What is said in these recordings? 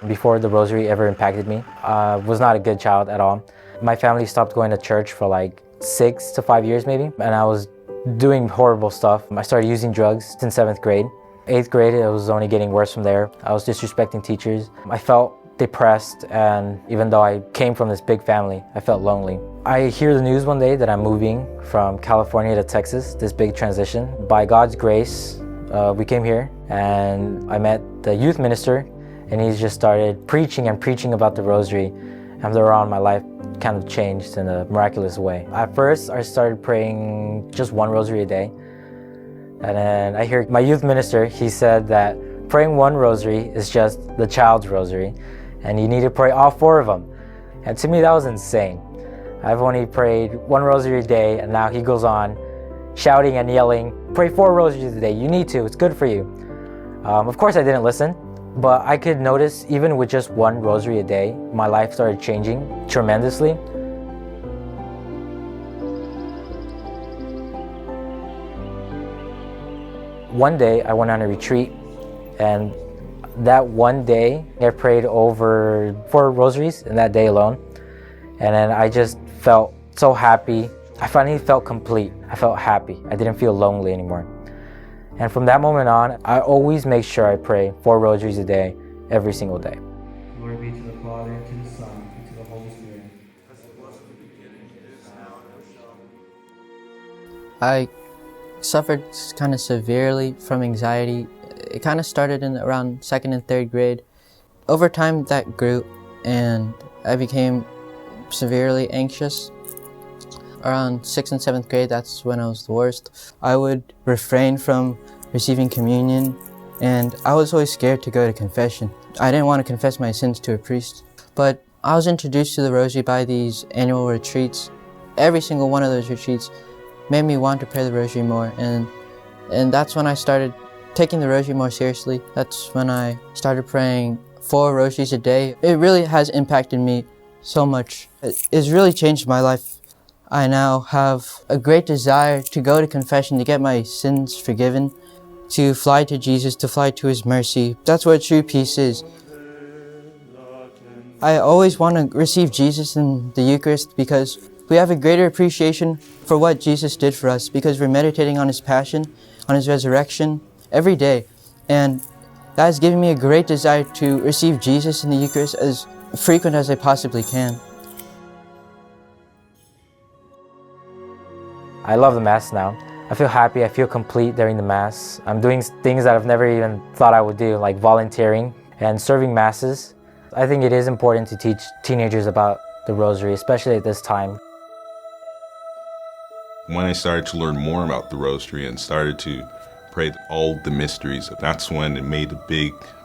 Before the rosary ever impacted me, I was not a good child at all. My family stopped going to church for like 6 to 5 years maybe, and I was doing horrible stuff. I started using drugs in 7th grade. 8th grade, it was only getting worse from there. I was disrespecting teachers. I felt depressed, and even though I came from this big family, I felt lonely. I hear the news one day that I'm moving from California to Texas, this big transition. By God's grace, we came here and I met the youth minister, and he just started preaching and preaching about the rosary. And from there on, my life kind of changed in a miraculous way. At first, I started praying just 1 rosary a day. And then I hear my youth minister, he said that praying 1 rosary is just the child's rosary, and you need to pray all 4 of them. And to me, that was insane. I've only prayed 1 rosary a day, and now he goes on shouting and yelling, pray 4 rosaries a day, you need to, it's good for you. Of course I didn't listen, but I could notice even with just 1 rosary a day, my life started changing tremendously. One day I went on a retreat, and that one day I prayed over 4 rosaries in that day alone. And then I just felt so happy. I finally felt complete. I felt happy. I didn't feel lonely anymore. And from that moment on, I always make sure I pray 4 rosaries a day, every single day. Glory be to the Father, and to the Son, and to the Holy Spirit. As it was in the beginning, is now, and shall be. I suffered kind of severely from anxiety. It kind of started in around 2nd and 3rd grade. Over time that grew, and I became severely anxious. Around 6th and 7th grade, that's when I was the worst. I would refrain from receiving communion, and I was always scared to go to confession. I didn't want to confess my sins to a priest, but I was introduced to the rosary by these annual retreats. Every single one of those retreats made me want to pray the rosary more, and that's when I started taking the rosary more seriously. That's when I started praying 4 rosaries a day. It really has impacted me so much. It's really changed my life. I now have a great desire to go to confession, to get my sins forgiven, to fly to Jesus, to fly to His mercy. That's what true peace is. I always want to receive Jesus in the Eucharist because we have a greater appreciation for what Jesus did for us, because we're meditating on His passion, on His resurrection every day. And that has given me a great desire to receive Jesus in the Eucharist as frequent as I possibly can. I love the Mass now. I feel happy, I feel complete during the Mass. I'm doing things that I've never even thought I would do, like volunteering and serving Masses. I think it is important to teach teenagers about the Rosary, especially at this time. When I started to learn more about the Rosary and started to pray all the mysteries, that's when it made a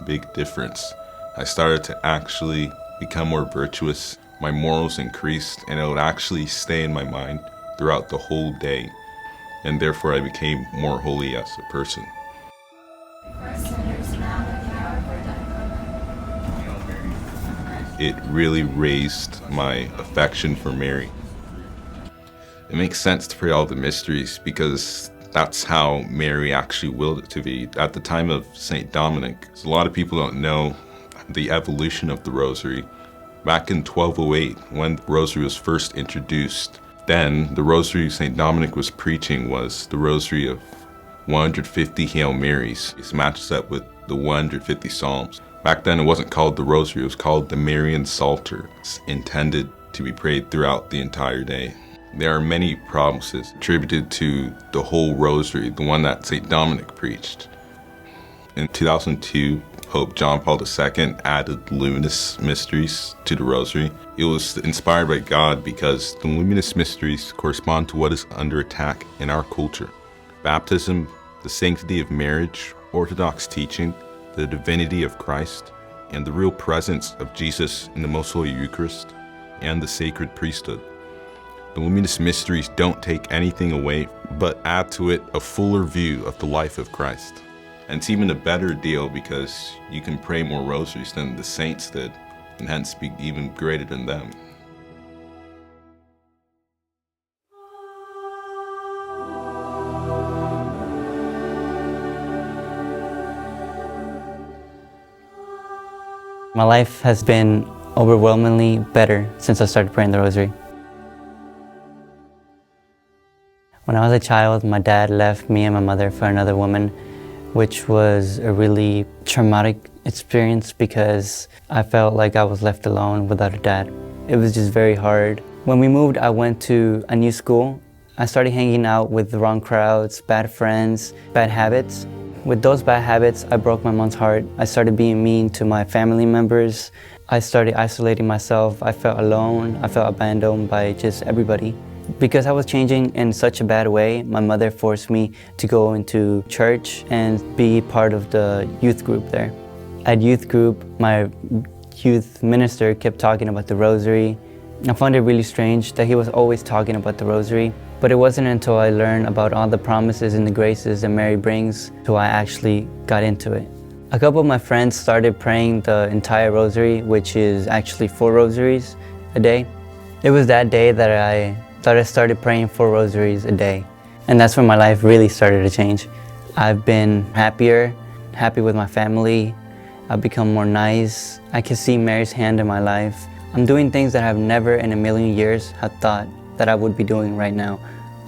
big difference. I started to actually become more virtuous. My morals increased, and it would actually stay in my mind throughout the whole day, and therefore I became more holy as a person. It really raised my affection for Mary. It makes sense to pray all the mysteries because that's how Mary actually willed it to be. At the time of St. Dominic, a lot of people don't know the evolution of the Rosary. Back in 1208, when the Rosary was first introduced, then the Rosary St. Dominic was preaching was the Rosary of 150 Hail Marys. It matches up with the 150 Psalms. Back then it wasn't called the Rosary, it was called the Marian Psalter. It's intended to be prayed throughout the entire day. There are many promises attributed to the whole Rosary, the one that St. Dominic preached. In 2002, Pope John Paul II added luminous mysteries to the Rosary. It was inspired by God because the luminous mysteries correspond to what is under attack in our culture. Baptism, the sanctity of marriage, Orthodox teaching, the divinity of Christ, and the real presence of Jesus in the Most Holy Eucharist, and the sacred priesthood. The luminous mysteries don't take anything away, but add to it a fuller view of the life of Christ. And it's even a better deal because you can pray more rosaries than the saints did, and hence be even greater than them. My life has been overwhelmingly better since I started praying the Rosary. When I was a child, my dad left me and my mother for another woman, which was a really traumatic experience because I felt like I was left alone without a dad. It was just very hard. When we moved, I went to a new school. I started hanging out with the wrong crowds, bad friends, bad habits. With those bad habits, I broke my mom's heart. I started being mean to my family members. I started isolating myself. I felt alone. I felt abandoned by just everybody. Because I was changing in such a bad way, my mother forced me to go into church and be part of the youth group there. At youth group, my youth minister kept talking about the Rosary. I found it really strange that he was always talking about the Rosary. But it wasn't until I learned about all the promises and the graces that Mary brings till I actually got into it. A couple of my friends started praying the entire Rosary, which is actually 4 rosaries a day. It was that day that I started praying 4 rosaries a day. And that's when my life really started to change. I've been happier, happy with my family. I've become more nice. I can see Mary's hand in my life. I'm doing things that I've never in a million years had thought that I would be doing right now.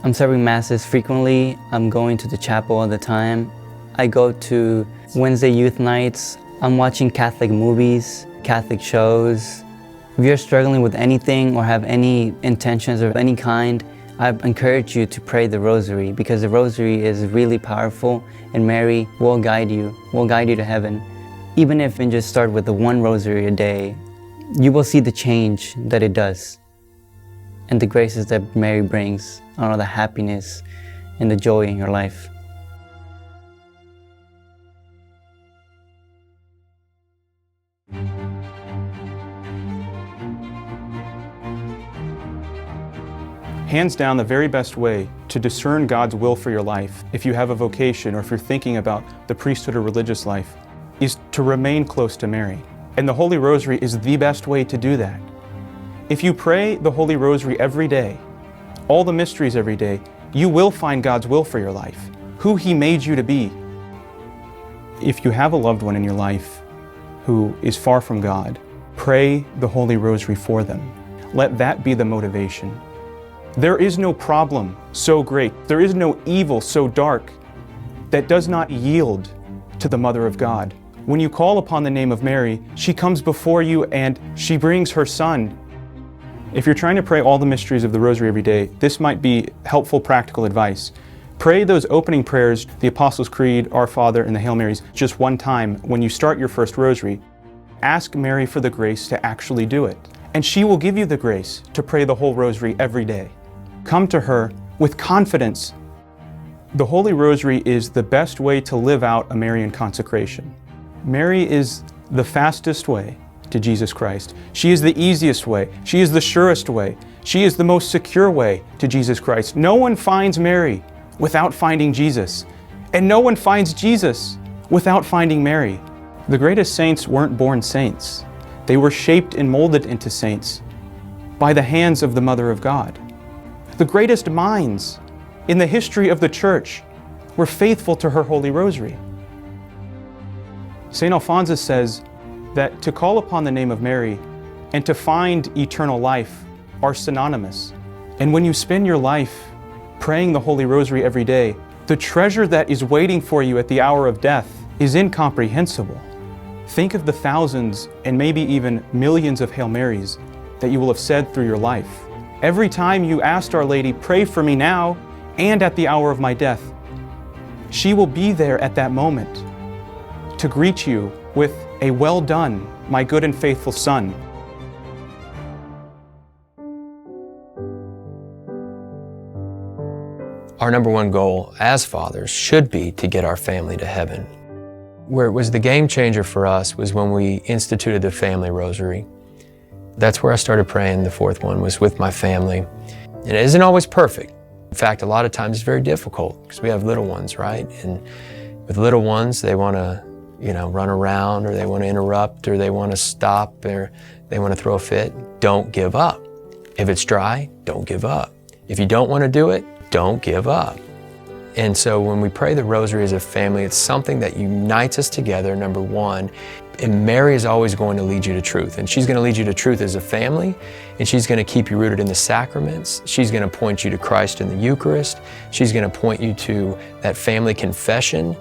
I'm serving masses frequently. I'm going to the chapel all the time. I go to Wednesday youth nights. I'm watching Catholic movies, Catholic shows. If you're struggling with anything or have any intentions of any kind, I encourage you to pray the Rosary because the Rosary is really powerful and Mary will guide you to heaven. Even if you just start with the 1 Rosary a day, you will see the change that it does and the graces that Mary brings, all the happiness and the joy in your life. Hands down, the very best way to discern God's will for your life, if you have a vocation or if you're thinking about the priesthood or religious life, is to remain close to Mary. And the Holy Rosary is the best way to do that. If you pray the Holy Rosary every day, all the mysteries every day, you will find God's will for your life, who He made you to be. If you have a loved one in your life who is far from God, pray the Holy Rosary for them. Let that be the motivation. There is no problem so great, there is no evil so dark that does not yield to the Mother of God. When you call upon the name of Mary, she comes before you and she brings her Son. If you're trying to pray all the mysteries of the Rosary every day, this might be helpful practical advice. Pray those opening prayers, the Apostles' Creed, Our Father, and the Hail Marys, just one time when you start your first Rosary. Ask Mary for the grace to actually do it, and she will give you the grace to pray the whole Rosary every day. Come to her with confidence. The Holy Rosary is the best way to live out a Marian consecration. Mary is the fastest way to Jesus Christ. She is the easiest way. She is the surest way. She is the most secure way to Jesus Christ. No one finds Mary without finding Jesus, and no one finds Jesus without finding Mary. The greatest saints weren't born saints. They were shaped and molded into saints by the hands of the Mother of God. The greatest minds in the history of the Church were faithful to her Holy Rosary. St. Alphonsus says that to call upon the name of Mary and to find eternal life are synonymous. And when you spend your life praying the Holy Rosary every day, the treasure that is waiting for you at the hour of death is incomprehensible. Think of the thousands and maybe even millions of Hail Marys that you will have said through your life. Every time you asked Our Lady, pray for me now and at the hour of my death, she will be there at that moment to greet you with a well done, my good and faithful son. Our number one goal as fathers should be to get our family to heaven. Where it was the game changer for us was when we instituted the family rosary. That's where I started praying. The 4th one was with my family. And it isn't always perfect. In fact, a lot of times it's very difficult because we have little ones, right? And with little ones, they want to, run around, or they want to interrupt, or they want to stop, or they want to throw a fit. Don't give up. If it's dry, don't give up. If you don't want to do it, don't give up. And so when we pray the Rosary as a family, it's something that unites us together, number one. And Mary is always going to lead you to truth. And she's going to lead you to truth as a family, and she's going to keep you rooted in the sacraments. She's going to point you to Christ in the Eucharist. She's going to point you to that family confession.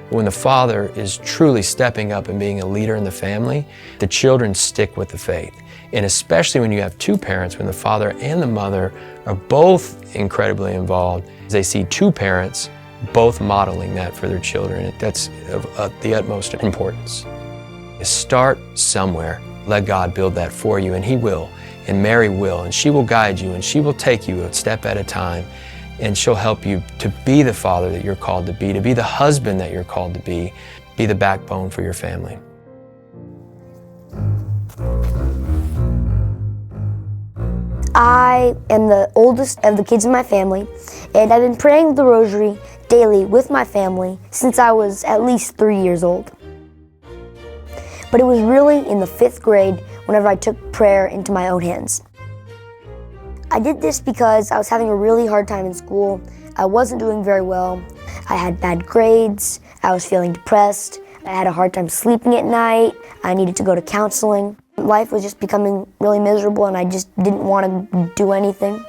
When the father is truly stepping up and being a leader in the family, the children stick with the faith. And especially when you have two parents, when the father and the mother are both incredibly involved, they see two parents both modeling that for their children. That's of the utmost importance. Start somewhere. Let God build that for you, and He will, and Mary will, and she will guide you, and she will take you a step at a time, and she'll help you to be the father that you're called to be the husband that you're called to be the backbone for your family. I am the oldest of the kids in my family, and I've been praying the Rosary daily with my family since I was at least 3 years old. But it was really in the 5th grade whenever I took prayer into my own hands. I did this because I was having a really hard time in school. I wasn't doing very well. I had bad grades. I was feeling depressed. I had a hard time sleeping at night. I needed to go to counseling. Life was just becoming really miserable, and I just didn't want to do anything.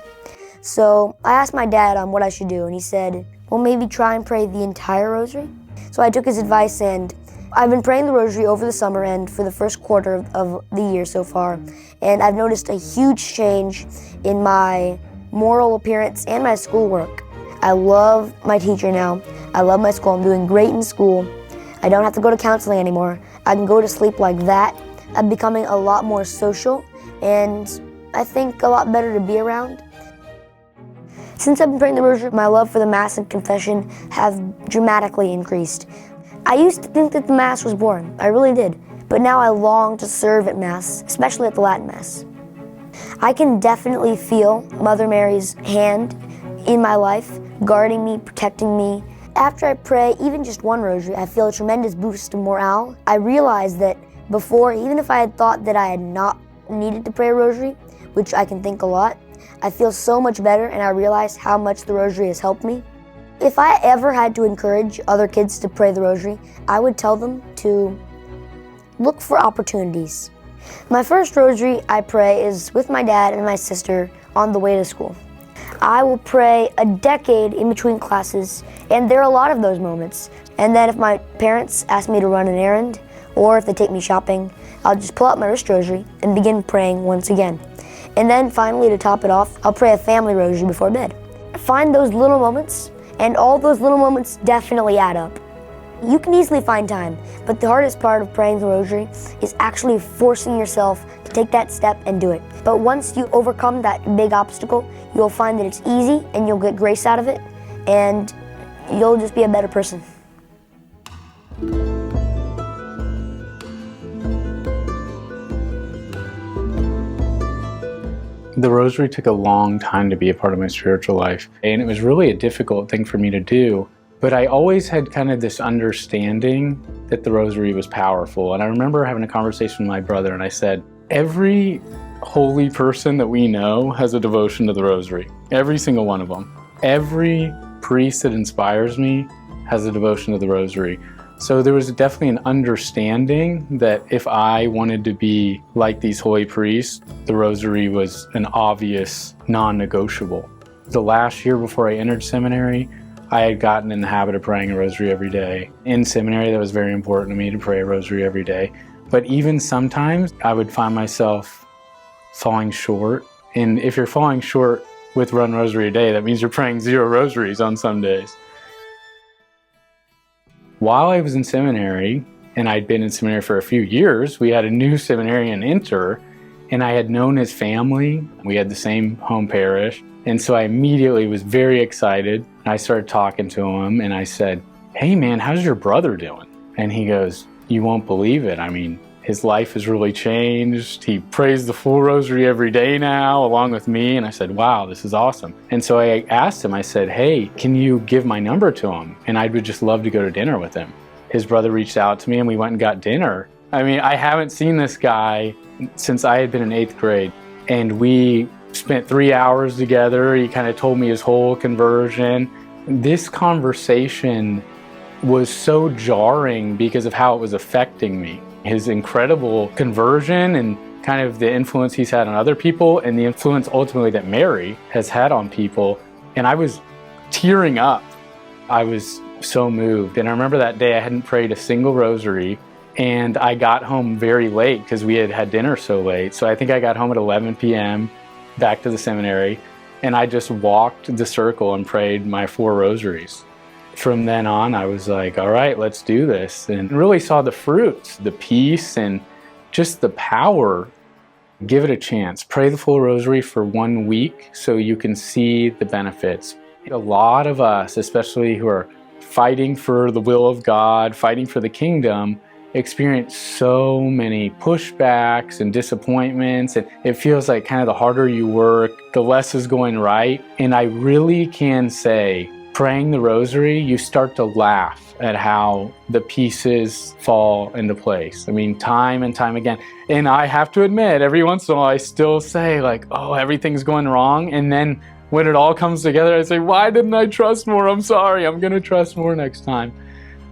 So I asked my dad what I should do, and he said, well, maybe try and pray the entire Rosary. So I took his advice, and I've been praying the Rosary over the summer and for the first quarter of the year so far, and I've noticed a huge change in my moral appearance and my schoolwork. I love my teacher now. I love my school. I'm doing great in school. I don't have to go to counseling anymore. I can go to sleep like that. I'm becoming a lot more social, and I think a lot better to be around. Since I've been praying the Rosary, my love for the Mass and confession have dramatically increased. I used to think that the Mass was boring. I really did. But now I long to serve at Mass, especially at the Latin Mass. I can definitely feel Mother Mary's hand in my life, guarding me, protecting me. After I pray even just one Rosary, I feel a tremendous boost of morale. I realize that before, even if I had thought that I had not needed to pray a Rosary, which I can think a lot, I feel so much better, and I realize how much the Rosary has helped me. If I ever had to encourage other kids to pray the Rosary, I would tell them to look for opportunities. My first Rosary I pray is with my dad and my sister on the way to school. I will pray a decade in between classes, and there are a lot of those moments. And then if my parents ask me to run an errand, or if they take me shopping, I'll just pull out my wrist Rosary and begin praying once again. And then finally, to top it off, I'll pray a family Rosary before bed. Find those little moments, and all those little moments definitely add up. You can easily find time, but the hardest part of praying the Rosary is actually forcing yourself to take that step and do it. But once you overcome that big obstacle, you'll find that it's easy, and you'll get grace out of it, and you'll just be a better person. The Rosary took a long time to be a part of my spiritual life, and it was really a difficult thing for me to do. But I always had kind of this understanding that the Rosary was powerful. And I remember having a conversation with my brother, and I said, every holy person that we know has a devotion to the Rosary. Every single one of them. Every priest that inspires me has a devotion to the Rosary. So there was definitely an understanding that if I wanted to be like these holy priests, the Rosary was an obvious non-negotiable. The last year before I entered seminary, I had gotten in the habit of praying a Rosary every day. In seminary, that was very important to me to pray a Rosary every day. But even sometimes, I would find myself falling short. And if you're falling short with one Rosary a day, that means you're praying 0 rosaries on some days. While I was in seminary, and I'd been in seminary for a few years, we had a new seminarian enter, and I had known his family. We had the same home parish. And so I immediately was very excited. I started talking to him, and I said, hey man, how's your brother doing? And he goes, you won't believe it. I mean, his life has really changed. He prays the full Rosary every day now, along with me. And I said, wow, this is awesome. And so I asked him, I said, hey, can you give my number to him? And I would just love to go to dinner with him. His brother reached out to me, and we went and got dinner. I mean, I haven't seen this guy since I had been in 8th grade. And we spent 3 hours together. He kind of told me his whole conversion. This conversation was so jarring because of how it was affecting me. His incredible conversion and kind of the influence he's had on other people and the influence ultimately that Mary has had on people. And I was tearing up. I was so moved. And I remember that day I hadn't prayed a single rosary, and I got home very late because we had had dinner so late. So I think I got home at 11 p.m. back to the seminary, and I just walked the circle and prayed my 4 rosaries. From then on, I was like, all right, let's do this. And really saw the fruits, the peace, and just the power. Give it a chance. Pray the full rosary for 1 week so you can see the benefits. A lot of us, especially who are fighting for the will of God, fighting for the kingdom, experience so many pushbacks and disappointments, and it feels like kind of the harder you work, the less is going right. And I really can say, praying the rosary, you start to laugh at how the pieces fall into place. I mean, time and time again. And I have to admit, every once in a while, I still say like, oh, everything's going wrong. And then when it all comes together, I say, why didn't I trust more? I'm sorry, I'm gonna trust more next time.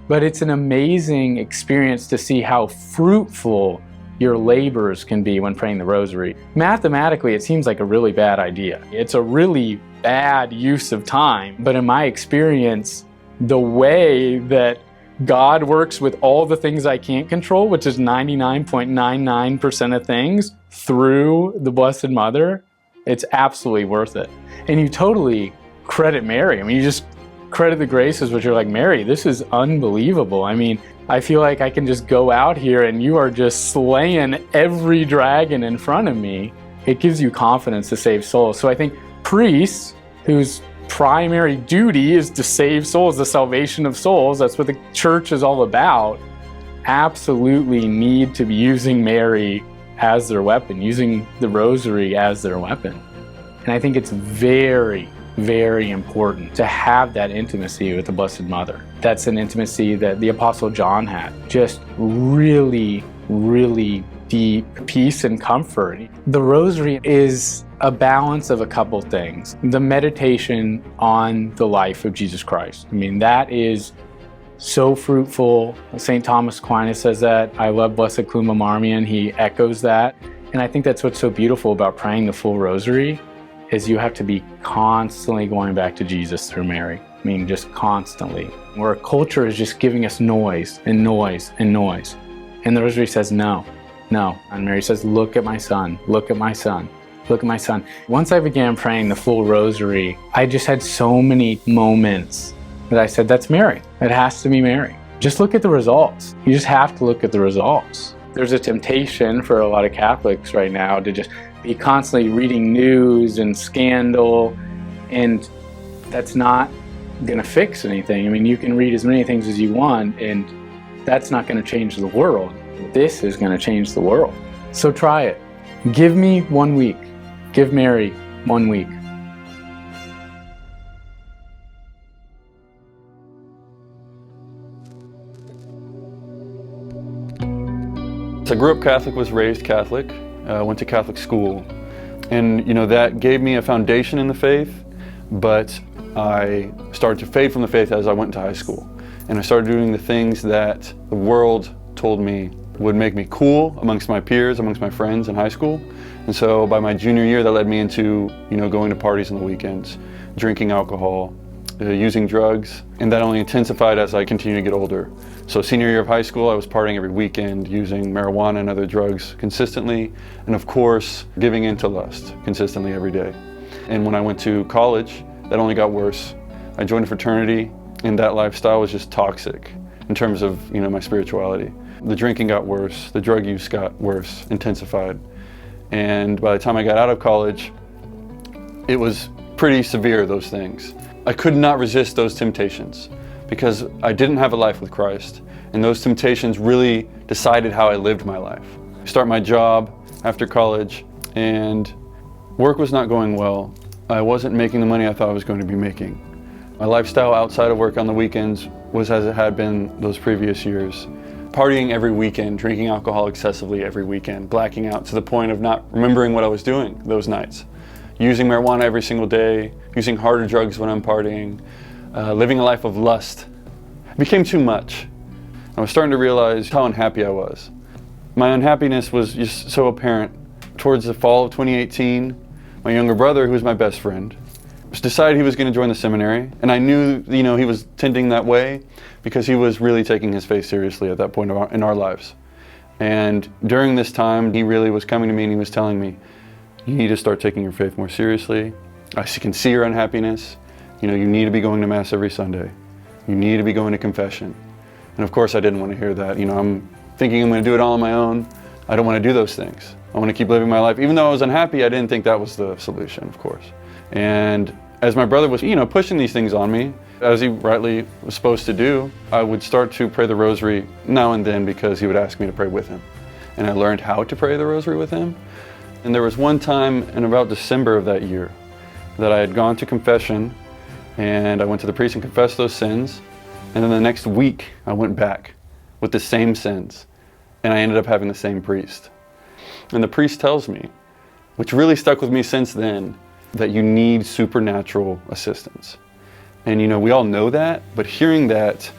But it's an amazing experience to see how fruitful your labors can be when praying the rosary. Mathematically, it seems like a really bad idea. It's a really bad use of time. But in my experience, the way that God works with all the things I can't control, which is 99.99% of things, through the Blessed Mother, it's absolutely worth it. And you totally credit Mary. I mean, you just credit the graces, which are like, Mary, this is unbelievable. I mean, I feel like I can just go out here and you are just slaying every dragon in front of me. It gives you confidence to save souls. So I think priests, whose primary duty is to save souls, the salvation of souls, that's what the church is all about, absolutely need to be using Mary as their weapon, using the rosary as their weapon. And I think it's very, very important to have that intimacy with the Blessed Mother. That's an intimacy that the Apostle John had. Just really, really deep peace and comfort. The rosary is a balance of a couple things. The meditation on the life of Jesus Christ. I mean, that is so fruitful. St. Thomas Aquinas says that. I love Blessed Cluma Marmion. He echoes that. And I think that's what's so beautiful about praying the full rosary, is you have to be constantly going back to Jesus through Mary. I mean, just constantly. Where our culture is just giving us noise and noise and noise. And the rosary says, no, no. And Mary says, look at my son, look at my son, look at my son. Once I began praying the full rosary, I just had so many moments that I said, that's Mary. It has to be Mary. Just look at the results. You just have to look at the results. There's a temptation for a lot of Catholics right now to just be constantly reading news and scandal, and that's not going to fix anything. I mean, you can read as many things as you want, and that's not going to change the world. This is going to change the world. So try it. Give me 1 week. Give Mary 1 week. I grew up Catholic, was raised Catholic, went to Catholic school, and that gave me a foundation in the faith, but I started to fade from the faith as I went to high school, and I started doing the things that the world told me would make me cool amongst my peers, amongst my friends in high school. And so by my junior year, that led me into going to parties on the weekends, drinking alcohol, using drugs, and that only intensified as I continued to get older. So senior year of high school, I was partying every weekend, using marijuana and other drugs consistently, and of course, giving in to lust consistently every day. And when I went to college, that only got worse. I joined a fraternity, and that lifestyle was just toxic in terms of my spirituality. The drinking got worse, the drug use got worse, intensified. And by the time I got out of college, it was pretty severe, those things. I could not resist those temptations because I didn't have a life with Christ, and those temptations really decided how I lived my life. I start my job after college, and work was not going well. I wasn't making the money I thought I was going to be making. My lifestyle outside of work on the weekends was as it had been those previous years. Partying every weekend, drinking alcohol excessively every weekend, blacking out to the point of not remembering what I was doing those nights. Using marijuana every single day, using harder drugs when I'm partying, living a life of lust, It became too much. I was starting to realize how unhappy I was. My unhappiness was just so apparent. Towards the fall of 2018, my younger brother, who was my best friend, decided he was going to join the seminary, and I knew, he was tending that way because he was really taking his faith seriously at that point in our lives. And during this time, he really was coming to me and he was telling me, you need to start taking your faith more seriously. I can see your unhappiness. You need to be going to Mass every Sunday. You need to be going to confession. And of course I didn't want to hear that. I'm thinking I'm going to do it all on my own. I don't want to do those things. I want to keep living my life. Even though I was unhappy, I didn't think that was the solution, of course. And as my brother was, pushing these things on me, as he rightly was supposed to do, I would start to pray the Rosary now and then because he would ask me to pray with him. And I learned how to pray the Rosary with him. And there was one time in about December of that year that I had gone to confession, and I went to the priest and confessed those sins. And then the next week I went back with the same sins, and I ended up having the same priest. And the priest tells me, which really stuck with me since then, that you need supernatural assistance. And we all know that, but hearing that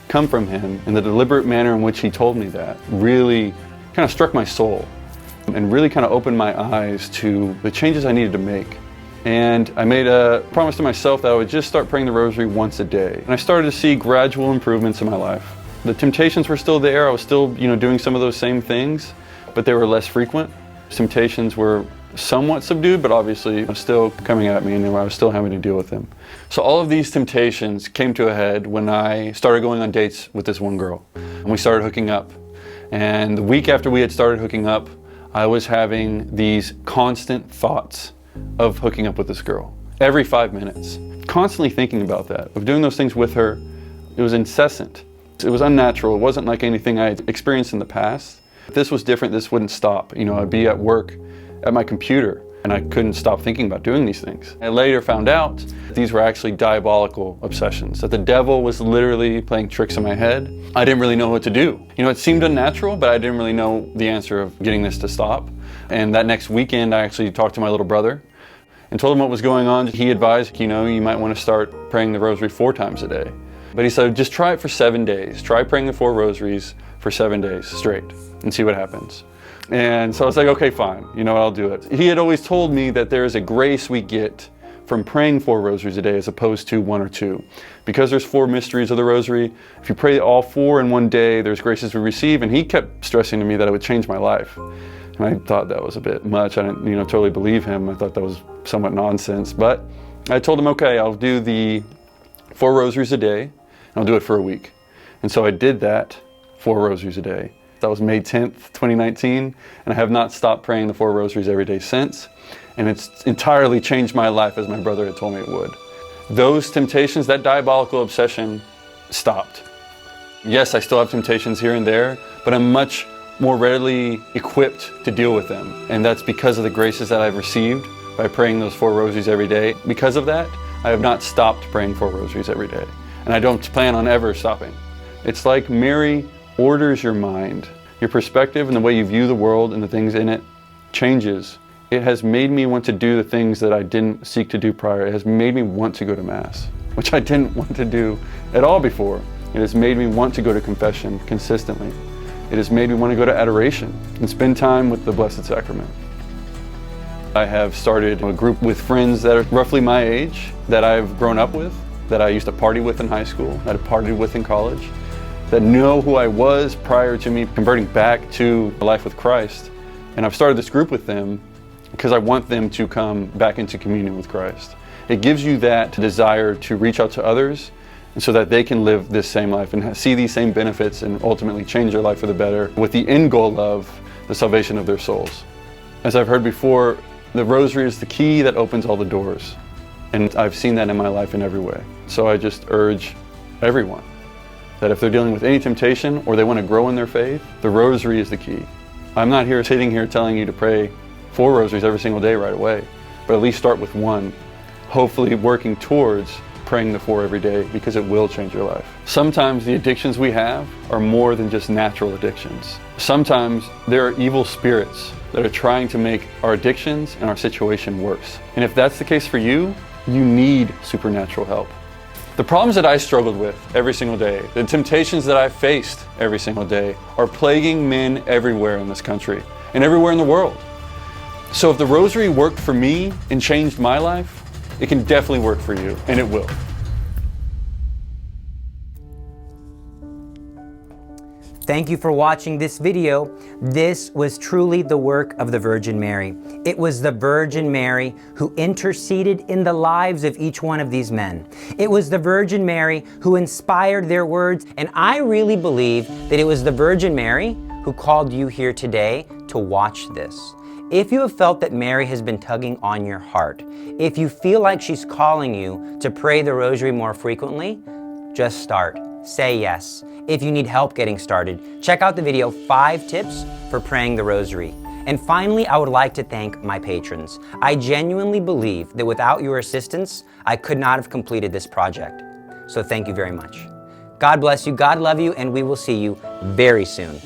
come from him in the deliberate manner in which he told me that really kind of struck my soul and really kind of opened my eyes to the changes I needed to make. And I made a promise to myself that I would just start praying the Rosary once a day. And I started to see gradual improvements in my life. The temptations were still there. I was still, doing some of those same things, but they were less frequent. Temptations were somewhat subdued, but obviously still coming at me, and I was still having to deal with them. So all of these temptations came to a head when I started going on dates with this one girl, and we started hooking up. And the week after we had started hooking up, I was having these constant thoughts of hooking up with this girl every 5 minutes, constantly thinking about that, of doing those things with her. It was incessant. It was unnatural. It wasn't like anything I had experienced in the past. If this was different, this wouldn't stop. I'd be at work at my computer and I couldn't stop thinking about doing these things. I later found out these were actually diabolical obsessions, that the devil was literally playing tricks in my head. I didn't really know what to do. It seemed unnatural, but I didn't really know the answer of getting this to stop. And that next weekend, I actually talked to my little brother and told him what was going on. He advised, you might want to start praying the Rosary 4 times a day. But he said, just try it for 7 days. Try praying the 4 rosaries for 7 days straight and see what happens. And so I was like, okay, fine, I'll do it. He had always told me that there is a grace we get from praying 4 rosaries a day as opposed to 1 or 2. Because there's 4 mysteries of the Rosary, if you pray all 4 in one day, there's graces we receive. And he kept stressing to me that it would change my life. And I thought that was a bit much. I didn't, totally believe him. I thought that was somewhat nonsense. But I told him, okay, I'll do the 4 rosaries a day, and I'll do it for a week. And so I did that, 4 rosaries a day. That was May 10th, 2019, and I have not stopped praying the 4 rosaries every day since. And it's entirely changed my life as my brother had told me it would. Those temptations, that diabolical obsession, stopped. Yes, I still have temptations here and there, but I'm much more readily equipped to deal with them. And that's because of the graces that I've received by praying those 4 rosaries every day. Because of that, I have not stopped praying 4 rosaries every day. And I don't plan on ever stopping. It's like Mary orders your mind. Your perspective and the way you view the world and the things in it changes. It has made me want to do the things that I didn't seek to do prior. It has made me want to go to Mass, which I didn't want to do at all before. It has made me want to go to confession consistently. It has made me want to go to adoration and spend time with the Blessed Sacrament. I have started a group with friends that are roughly my age, that I've grown up with, that I used to party with in high school, that I partied with in college, that know who I was prior to me converting back to life with Christ. And I've started this group with them because I want them to come back into communion with Christ. It gives you that desire to reach out to others and so that they can live this same life and see these same benefits and ultimately change their life for the better with the end goal of the salvation of their souls. As I've heard before, the Rosary is the key that opens all the doors. And I've seen that in my life in every way. So I just urge everyone that if they're dealing with any temptation or they want to grow in their faith, the Rosary is the key. I'm not sitting here telling you to pray 4 rosaries every single day right away, but at least start with 1, hopefully working towards praying the 4 every day, because it will change your life. Sometimes the addictions we have are more than just natural addictions. Sometimes there are evil spirits that are trying to make our addictions and our situation worse. And if that's the case for you, you need supernatural help. The problems that I struggled with every single day, the temptations that I faced every single day, are plaguing men everywhere in this country and everywhere in the world. So if the Rosary worked for me and changed my life, it can definitely work for you, and it will. Thank you for watching this video. This was truly the work of the Virgin Mary. It was the Virgin Mary who interceded in the lives of each one of these men. It was the Virgin Mary who inspired their words, and I really believe that it was the Virgin Mary who called you here today to watch this. If you have felt that Mary has been tugging on your heart, if you feel like she's calling you to pray the Rosary more frequently, just start. Say yes. If you need help getting started, check out the video 5 Tips for Praying the Rosary. And finally, I would like to thank my patrons. I genuinely believe that without your assistance, I could not have completed this project. So thank you very much. God bless you, God love you, and we will see you very soon.